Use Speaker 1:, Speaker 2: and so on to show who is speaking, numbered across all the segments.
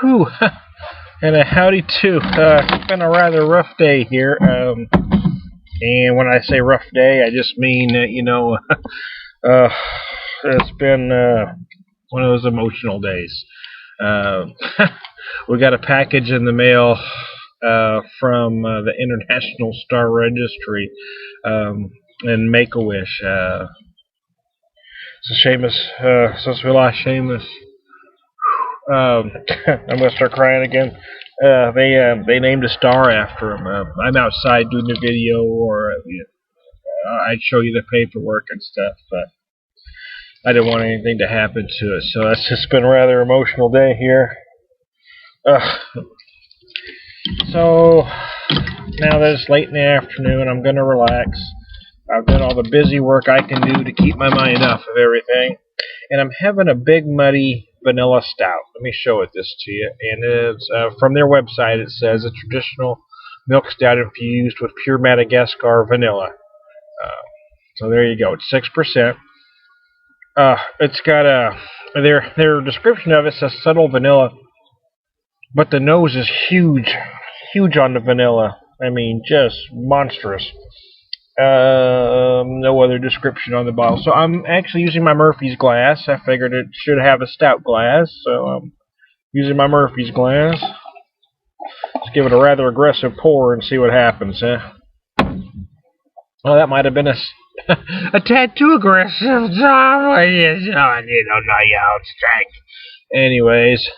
Speaker 1: Whew. And a howdy too. It's been a rather rough day here. And when I say rough day, I just mean, uh, it's been one of those emotional days. Uh, we got a package in the mail from the International Star Registry in Make-A-Wish. So since we lost Seamus, I'm gonna start crying again. They named a star after him. I'm outside doing the video, or I'd show you the paperwork and stuff, but I didn't want anything to happen to it. So it's just been a rather emotional day here. So now that it's late in the afternoon, I'm gonna relax. I've done all the busy work I can do to keep my mind off of everything, and I'm having a big muddy vanilla stout. Let me show this to you. And it's from their website. It says a traditional milk stout infused with pure Madagascar vanilla. So there you go. It's 6%. It's got their description of it says subtle vanilla, but the nose is huge on the vanilla. I mean, just monstrous. No other description on the bottle. So I'm actually using my Murphy's glass. I figured it should have a stout glass, so I'm using my Murphy's glass. Let's give it a rather aggressive pour and see what happens, huh? Oh, that might have been a tad too aggressive. Anyways,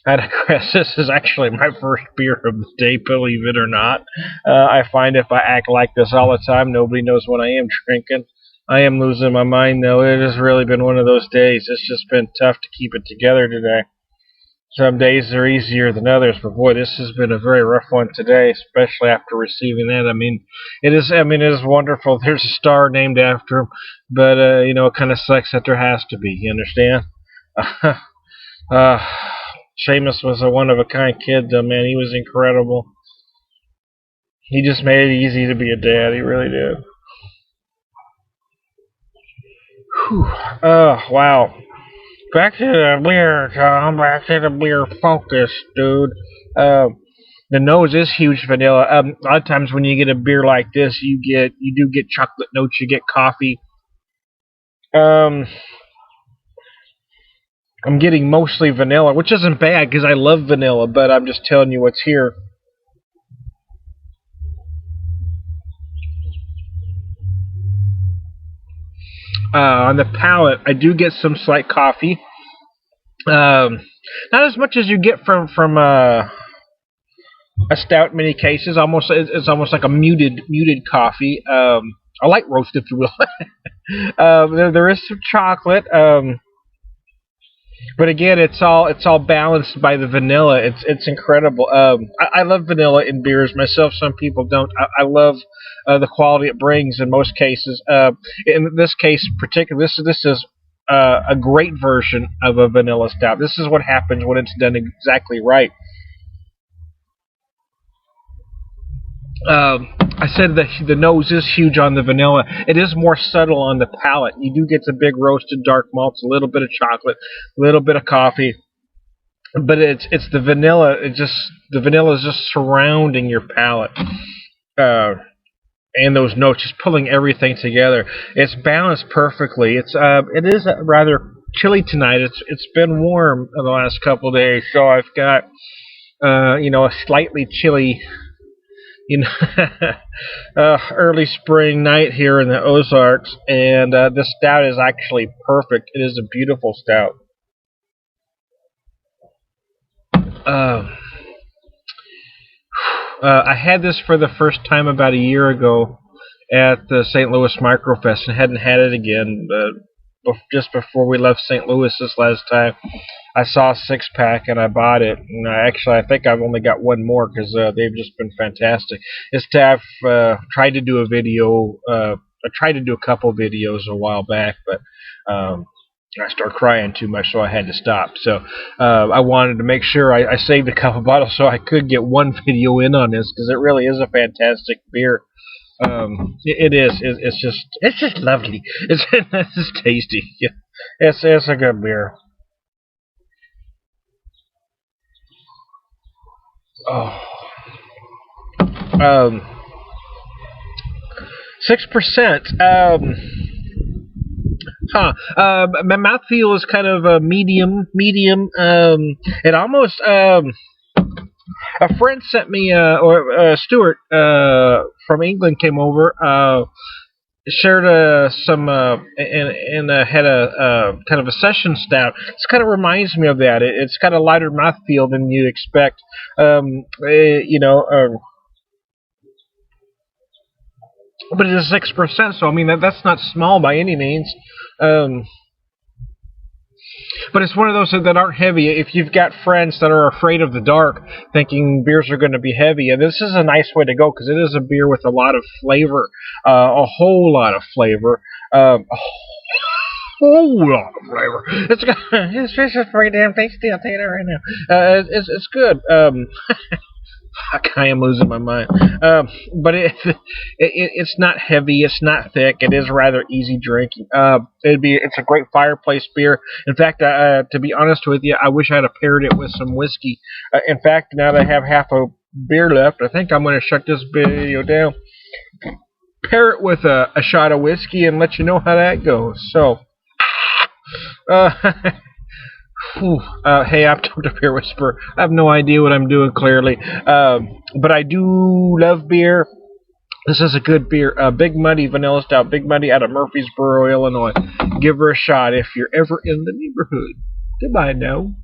Speaker 1: this is actually my first beer of the day, believe it or not. I find if I act like this all the time, nobody knows what I am drinking. I am losing my mind, though. It has really been one of those days. It's just been tough to keep it together today. Some days are easier than others, but boy, this has been a very rough one today, especially after receiving that. I mean, it is wonderful. There's a star named after him, but it kind of sucks that there has to be. You understand? Seamus was a one-of-a-kind kid, though, man. He was incredible. He just made it easy to be a dad. He really did. Whew. Wow. Back to the beer, Tom. Back to the beer focus, dude. The nose is huge vanilla. A lot of times when you get a beer like this, you do get chocolate notes. You get coffee. I'm getting mostly vanilla, which isn't bad because I love vanilla, but I'm just telling you what's here. On the palate, I do get some slight coffee. Not as much as you get from a stout in many cases. It's almost like a muted coffee. A light roast, if you will. There is some chocolate. But again, it's all balanced by the vanilla. It's incredible. I love vanilla in beers myself. Some people don't. I love the quality it brings in most cases. In this case, particularly, this is a great version of a vanilla stout. This is what happens when it's done exactly right. I said the nose is huge on the vanilla. It is more subtle on the palate. You do get the big roasted dark malts, a little bit of chocolate, a little bit of coffee, but it's the vanilla. The vanilla is just surrounding your palate, and those notes just pulling everything together. It's balanced perfectly. It is rather chilly tonight. It's been warm in the last couple of days, so I've got a slightly chilly early spring night here in the Ozarks, and this stout is actually perfect. It is a beautiful stout. I had this for the first time about a year ago at the St. Louis Microfest and hadn't had it again. Just before we left St. Louis this last time, I saw a 6-pack and I bought it. And I think I've only got one more because they've just been fantastic. This staff tried to do a video. I tried to do a couple videos a while back, but I started crying too much, so I had to stop. So I wanted to make sure I saved a couple bottles so I could get one video in on this because it really is a fantastic beer. It is. It's just lovely. It's just tasty. Yeah. It's a good beer. Oh. 6%. My mouthfeel is kind of a medium. It almost a friend sent me, or Stuart from England came over, shared some, and had a kind of a session stout. This kind of reminds me of that. It's got a lighter mouthfeel than you expect. But it is 6%, so I mean that's not small by any means. Um, But it's one of those that aren't heavy. If you've got friends that are afraid of the dark, thinking beers are going to be heavy, and this is a nice way to go because it is a beer with a lot of flavor, a whole lot of flavor, a whole lot of flavor. It's just pretty damn tasty. I'll tell you that right now. It's good. I am losing my mind. But it's not heavy. It's not thick. It is rather easy drinking. It's a great fireplace beer. In fact, to be honest with you, I wish I had paired it with some whiskey. In fact, now that I have half a beer left, I think I'm going to shut this video down. Pair it with a shot of whiskey and let you know how that goes. So, hey, I'm Dr. Beer Whisperer. I have no idea what I'm doing clearly, but I do love beer. This is a good beer. Big Muddy Vanilla Stout. Big Muddy out of Murfreesboro, Illinois. Give her a shot if you're ever in the neighborhood. Goodbye now.